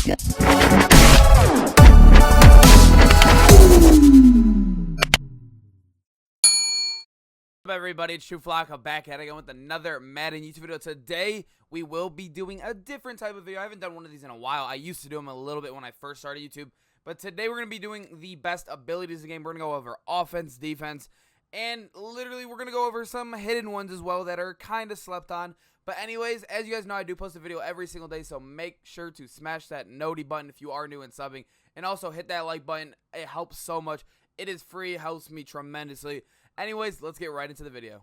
What's up, everybody? It's Flock back at it again with another Madden YouTube video. Today we will be doing a different type of video. I haven't done one of these in a while. I used to do them a little bit when I first started YouTube, but today we're going to be doing the best abilities in the game. We're going to go over offense, defense, and literally we're going to go over some hidden ones as well that are kind of slept on. But anyways, as you guys know, I do post a video every single day, so make sure to smash that noti button if you are new and subbing, and also hit that like button. It helps so much. It is free. It helps me tremendously. Anyways, let's get right into the video.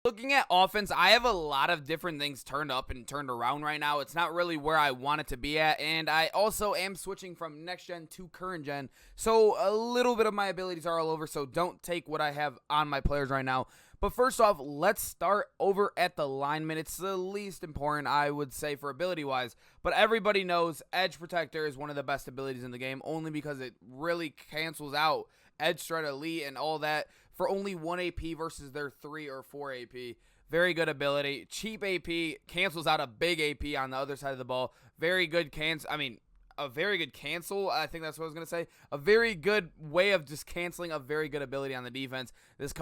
Looking at offense, I have a lot of different things turned up and turned around right now. It's not really where I want it to be at, and I also am switching from next gen to current gen, so a little bit of my abilities are all over, so don't take what I have on my players right now. But first off, let's start over at the lineman. It's the least important, I would say, for ability-wise. But everybody knows Edge Protector is one of the best abilities in the game, only because it really cancels out Edge Threat Elite and all that for only 1 AP versus their 3 or 4 AP. Very good ability. Cheap AP cancels out a big AP on the other side of the ball. Very good a very good cancel, I think that's what I was going to say. A very good way of just canceling a very good ability on the defense. This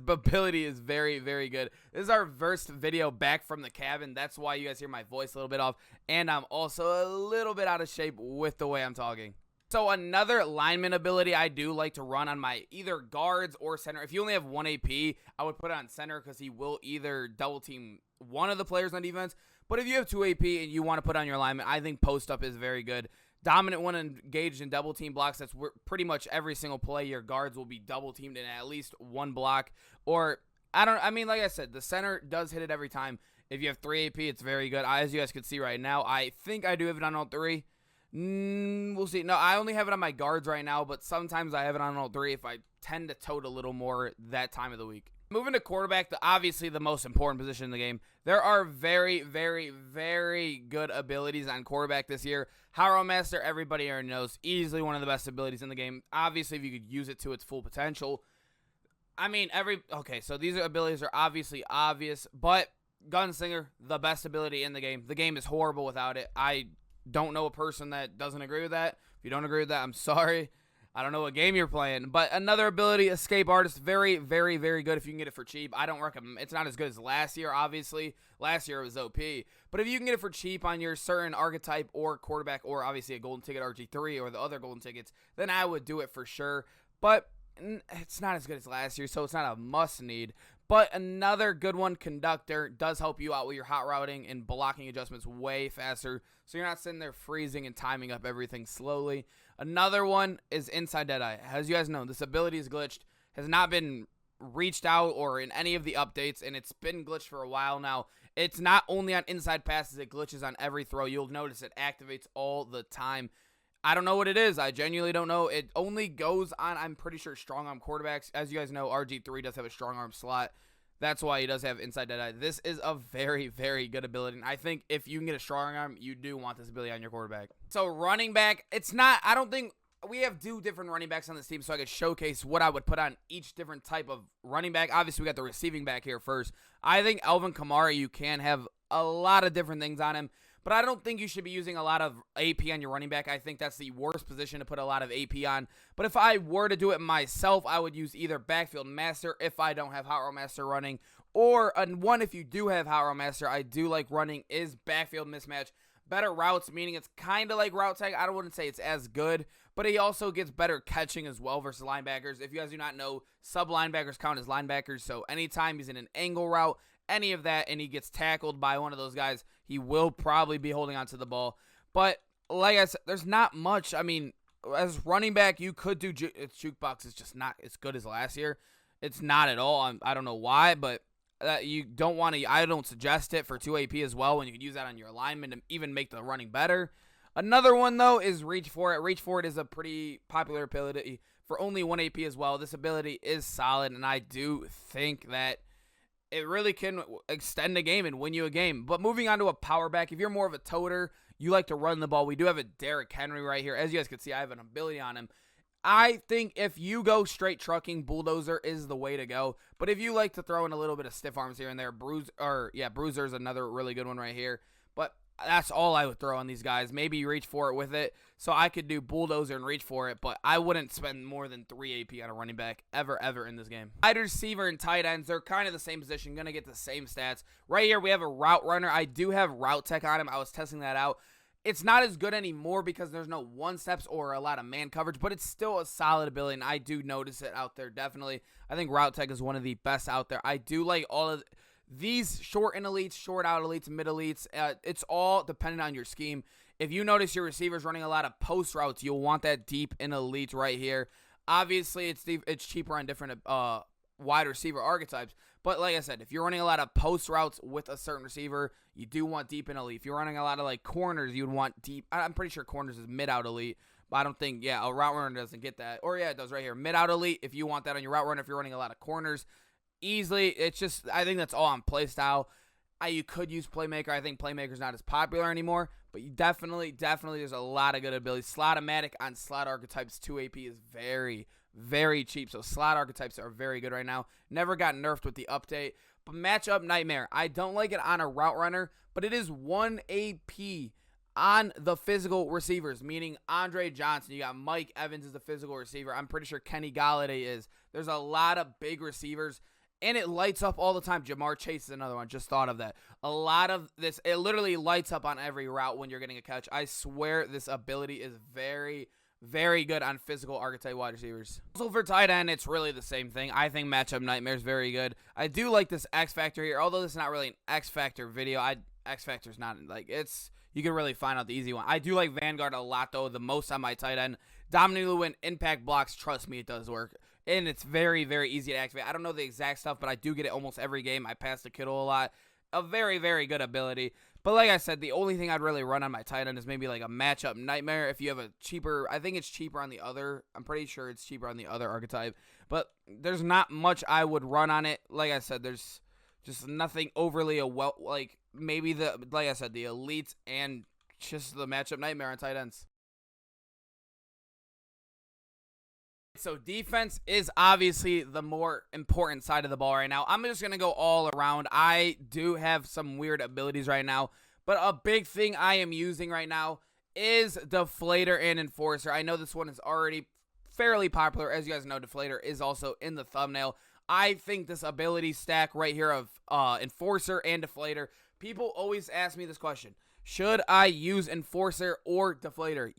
ability is very, very good. This is our first video back from the cabin. That's why you guys hear my voice a little bit off. And I'm also a little bit out of shape with the way I'm talking. So another lineman ability I do like to run on my either guards or center. If you only have 1 AP, I would put it on center because he will either double team one of the players on defense. But if you have 2 AP and you want to put on your lineman, I think post up is very good. Dominant one engaged in double team blocks. That's pretty much every single play. Your guards will be double teamed in at least one block. Or like I said, the center does hit it every time. If you have 3 AP, it's very good. As you guys can see right now, I think I do have it on all 3. We'll see. No, I only have it on my guards right now, but sometimes I have it on all 3 if I tend to tote a little more that time of the week. Moving to quarterback, obviously the most important position in the game. There are very, very, very good abilities on quarterback this year. Hero Master, everybody already knows, easily one of the best abilities in the game. Obviously, if you could use it to its full potential. So these abilities are obviously obvious, but Gunslinger, the best ability in the game. The game is horrible without it. I don't know a person that doesn't agree with that. If you don't agree with that, I'm sorry. I don't know what game you're playing. But another ability, Escape Artist, very, very, very good if you can get it for cheap. I don't recommend. It's not as good as last year, obviously. Last year it was OP. But if you can get it for cheap on your certain archetype or quarterback or obviously a golden ticket RG3 or the other golden tickets, then I would do it for sure. But it's not as good as last year, so it's not a must-need. But another good one, Conductor, does help you out with your hot routing and blocking adjustments way faster, so you're not sitting there freezing and timing up everything slowly. Another one is Inside Deadeye. As you guys know, this ability is glitched, has not been reached out or in any of the updates, and it's been glitched for a while now. It's not only on inside passes, it glitches on every throw. You'll notice it activates all the time. I don't know what it is. I genuinely don't know. It only goes on, I'm pretty sure, strong arm quarterbacks. As you guys know, RG3 does have a strong arm slot. That's why he does have Inside Deadeye. This is a very, very good ability. And I think if you can get a strong arm, you do want this ability on your quarterback. So running back, I don't think we have 2 different running backs on this team, so I could showcase what I would put on each different type of running back. Obviously, we got the receiving back here first. I think Alvin Kamara, you can have a lot of different things on him. But I don't think you should be using a lot of AP on your running back. I think that's the worst position to put a lot of AP on. But if I were to do it myself, I would use either Backfield Master if I don't have Hot Row Master running. Or one if you do have Hot Row Master, I do like running is Backfield Mismatch. Better routes, meaning it's kind of like Route Tag. I wouldn't say it's as good, but he also gets better catching as well versus linebackers. If you guys do not know, sub-linebackers count as linebackers. So anytime he's in an angle route, any of that, and he gets tackled by one of those guys, he will probably be holding onto the ball. But like I said, there's not much. As running back, you could do Jukebox. Is just not as good as last year. It's not at all. I don't know why, but you don't want to. I don't suggest it for 2 AP as well when you could use that on your alignment to even make the running better. Another one though is Reach For It. Reach For It is a pretty popular ability for only 1 AP as well. This ability is solid, and I do think that it really can extend a game and win you a game. But moving on to a power back, if you're more of a toter, you like to run the ball, we do have a Derrick Henry right here. As you guys can see, I have an ability on him. I think if you go straight trucking, Bulldozer is the way to go. But if you like to throw in a little bit of stiff arms here and there, Bruiser is another really good one right here. But that's all I would throw on these guys. Maybe you reach for it with it. So I could do Bulldozer and reach for it, but I wouldn't spend more than 3 AP on a running back ever in this game. Wide receiver and tight ends, they're kind of the same position, going to get the same stats. Right here, we have a route runner. I do have route tech on him. I was testing that out. It's not as good anymore because there's no one-steps or a lot of man coverage, but it's still a solid ability, and I do notice it out there, definitely. I think route tech is one of the best out there. I do like all of these short in elites, short out elites, mid elites. It's all dependent on your scheme. If you notice your receivers running a lot of post routes, you'll want that deep in elite right here. Obviously, it's cheaper on different wide receiver archetypes. But like I said, if you're running a lot of post routes with a certain receiver, you do want deep in elite. If you're running a lot of like corners, you'd want deep. I'm pretty sure corners is mid out elite. But I don't think, a route runner doesn't get that. Or yeah, it does right here. Mid out elite, if you want that on your route runner, if you're running a lot of corners. Easily, it's just, I think that's all on play style. You could use Playmaker. I think Playmaker's not as popular anymore, but you definitely, there's a lot of good abilities. Slot-O-Matic on slot archetypes 2 AP is very, very cheap, so slot archetypes are very good right now. Never got nerfed with the update, but matchup nightmare. I don't like it on a route runner, but it is 1 AP on the physical receivers, meaning Andre Johnson. You got Mike Evans as the physical receiver. I'm pretty sure Kenny Galladay is. There's a lot of big receivers. And it lights up all the time. Jamar Chase is another one. Just thought of that. A lot of this, it literally lights up on every route when you're getting a catch. I swear this ability is very, very good on physical archetype wide receivers. Also for tight end, it's really the same thing. I think Matchup Nightmare is very good. I do like this X Factor here. Although this is not really an X Factor video. X Factor's not like, you can really find out the easy one. I do like Vanguard a lot though. The most on my tight end. Dominique Lewin, impact blocks. Trust me, it does work. And it's very, very easy to activate. I don't know the exact stuff, but I do get it almost every game. I pass the Kittle a lot. A very, very good ability. But like I said, the only thing I'd really run on my tight end is maybe like a matchup nightmare. If you have a cheaper, I think it's cheaper on the other. I'm pretty sure it's cheaper on the other archetype. But there's not much I would run on it. Like I said, there's just nothing overly like maybe like I said, the elites and just the matchup nightmare on tight ends. So defense is obviously the more important side of the ball right now. I'm just going to go all around. I do have some weird abilities right now, but a big thing I am using right now is Deflator and Enforcer. I know this one is already fairly popular. As you guys know, Deflator is also in the thumbnail. I think this ability stack right here of Enforcer and Deflator, people always ask me this question. Should I use Enforcer or Deflator?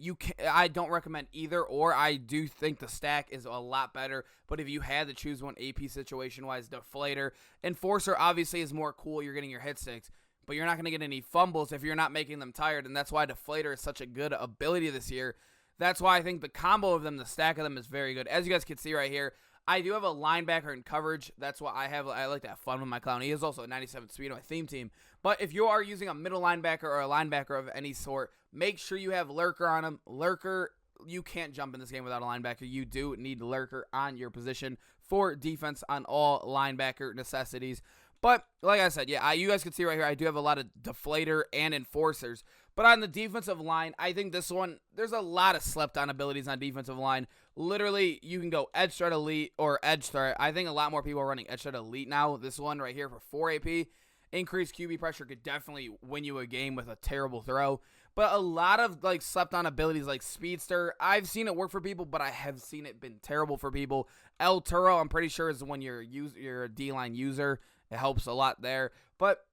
I don't recommend either or. I do think the stack is a lot better. But if you had to choose one AP situation-wise, Deflator. Enforcer obviously is more cool. You're getting your hit sticks. But you're not going to get any fumbles if you're not making them tired. And that's why Deflator is such a good ability this year. That's why I think the combo of them, the stack of them is very good. As you guys can see right here, I do have a linebacker in coverage. That's what I have. I like to have fun with my Clowney. He is also a 97 speed on my theme team. But if you are using a middle linebacker or a linebacker of any sort, make sure you have Lurker on him. Lurker, you can't jump in this game without a linebacker. You do need Lurker on your position for defense on all linebacker necessities. But like I said, you guys can see right here, I do have a lot of Deflator and Enforcers. But on the defensive line, I think this one, there's a lot of slept-on abilities on defensive line. Literally, you can go Edge Threat Elite or Edge Threat. I think a lot more people are running Edge Threat Elite now. This one right here for 4 AP. Increased QB pressure could definitely win you a game with a terrible throw. But a lot of like slept-on abilities like Speedster, I've seen it work for people, but I have seen it been terrible for people. El Turo, I'm pretty sure is when you're a D-line user. It helps a lot there. But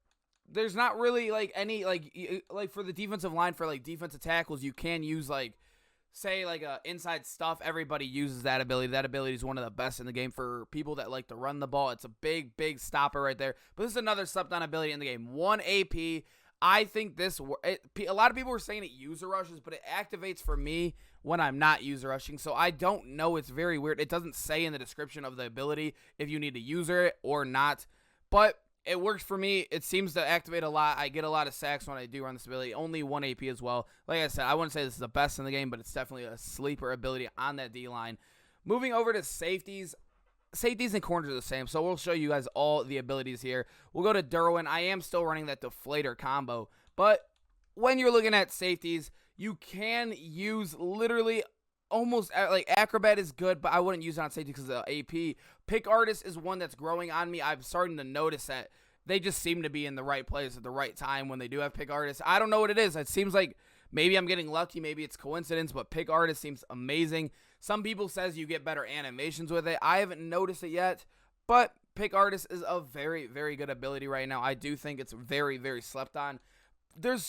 there's not really like any like for the defensive line, for like defensive tackles, you can use like say like inside stuff. Everybody uses that ability. That ability is one of the best in the game for people that like to run the ball. It's a big stopper right there. But this is another slept-on ability in the game. 1 AP. I think a lot of people were saying it user rushes, but it activates for me when I'm not user rushing. So I don't know. It's very weird. It doesn't say in the description of the ability if you need to user it or not. But it works for me. It seems to activate a lot. I get a lot of sacks when I do run this ability. Only 1 AP as well. Like I said, I wouldn't say this is the best in the game, but it's definitely a sleeper ability on that D-line. Moving over to safeties. Safeties and corners are the same, so we'll show you guys all the abilities here. We'll go to Derwin. I am still running that Deflator combo, but when you're looking at safeties, you can use literally almost like Acrobat is good, but I wouldn't use it on safety because of the AP. Pick Artist is one that's growing on me. I'm starting to notice that they just seem to be in the right place at the right time when they do have Pick Artist. I don't know what it is. It seems like maybe I'm getting lucky. Maybe it's coincidence, but Pick Artist seems amazing. Some people says you get better animations with it. I haven't noticed it yet, but Pick Artist is a very, very good ability right now. I do think it's very, very slept on. There's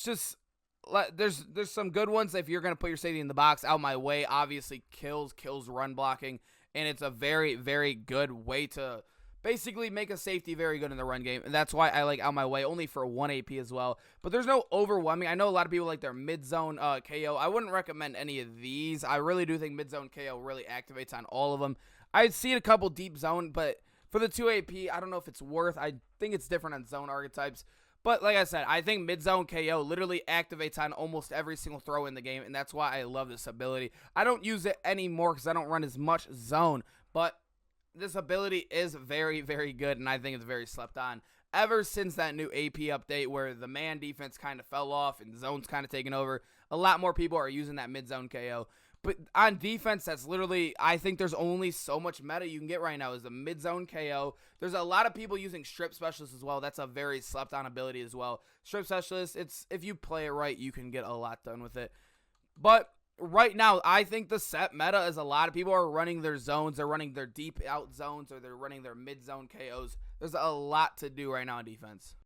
some good ones. If you're going to put your safety in the box, Out My Way obviously kills run blocking, and it's a very, very good way to basically make a safety very good in the run game, and that's why I like Out My Way, only for 1 AP as well. But there's no overwhelming. I know a lot of people like their mid-zone KO. I wouldn't recommend any of these. I really do think mid-zone KO really activates on all of them. I'd see a couple deep zone, but for the 2 AP, I don't know if it's worth. I think it's different on zone archetypes. But like I said, I think mid-zone KO literally activates on almost every single throw in the game, and that's why I love this ability. I don't use it anymore because I don't run as much zone, but this ability is very, very good, and I think it's very slept on. Ever since that new AP update where the man defense kind of fell off and zone's kind of taken over, a lot more people are using that mid-zone KO. But on defense, that's literally, I think there's only so much meta you can get right now is the mid-zone KO. There's a lot of people using Strip Specialist as well. That's a very slept-on ability as well. Strip Specialist, if you play it right, you can get a lot done with it. But right now, I think the set meta is a lot of people are running their zones. They're running their deep out zones, or they're running their mid-zone KOs. There's a lot to do right now on defense.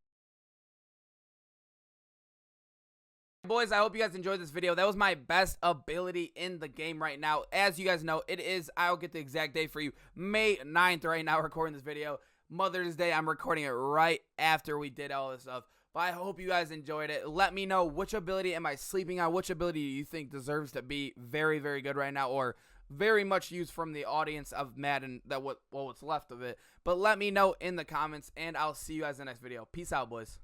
Boys, I hope you guys enjoyed this video. That was my best ability in the game right now. As you guys know, it is, I'll get the exact date for you, May 9th right now, recording this video. Mother's Day, I'm recording it right after we did all this stuff. But I hope you guys enjoyed it. Let me know which ability am I sleeping on, which ability do you think deserves to be very, very good right now, or very much used from the audience of Madden, what's left of it. But let me know in the comments, and I'll see you guys in the next video. Peace out, boys.